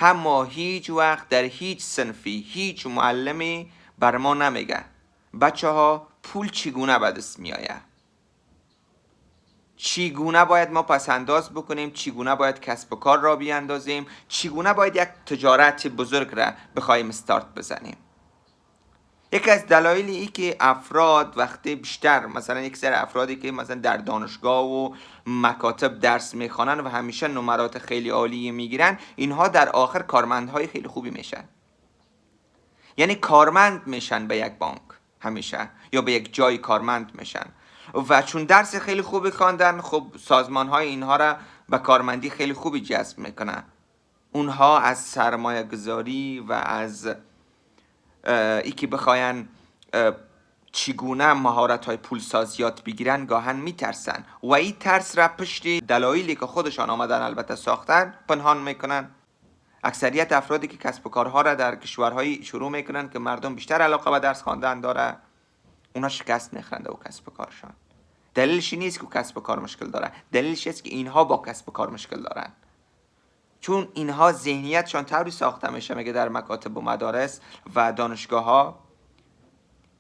اما هیچ وقت در هیچ صنفی هیچ معلمی بر ما نمیگه بچه ها پول چگونه به دست میآید، چگونه باید ما پسنداز بکنیم، چگونه باید کسب و کار را بیاندازیم، چگونه باید یک تجارت بزرگ را بخوایم استارت بزنیم. یکی از دلایلی ای که افراد وقتی بیشتر مثلا یک سری افرادی که مثلا در دانشگاه و مکاتب درس میخوانن و همیشه نمرات خیلی عالی میگیرن، اینها در آخر کارمندهای خیلی خوبی میشن. یعنی کارمند میشن به یک بانک همیشه، یا به یک جای کارمند میشن و چون درس خیلی خوبی خواندن، خب سازمان های اینها را به کارمندی خیلی خوبی جذب میکنن. اونها از سرمایه گذاری و از ای که بخواین چگونه مهارت های پولسازیات بگیرن گاهن میترسن و این ترس را پشت دلایلی که خودشان آمدن البته ساختن پنهان میکنن. اکثریت افرادی که کسب و کارها را در کشورهای شروع میکنن که مردم بیشتر علاقه به درس خواندن داره، اونا شکست میخورند و کسب و کارشان. دلیلش نیست که کسب و کار مشکل داره، دلیلش است که اینها با کسب و کار مشکل دارن. چون اینها ذهنیتشان طوری ساخته میشه میگه در مکاتب و مدارس و دانشگاه ها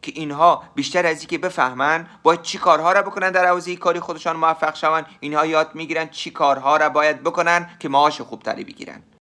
که اینها بیشتر از اینکه بفهمن باید چی کارها را بکنن در حوزه کاری خودشان موفق شون، اینها یاد میگیرن چی کارها را باید بکنن که معاش خوبتری بگیرن.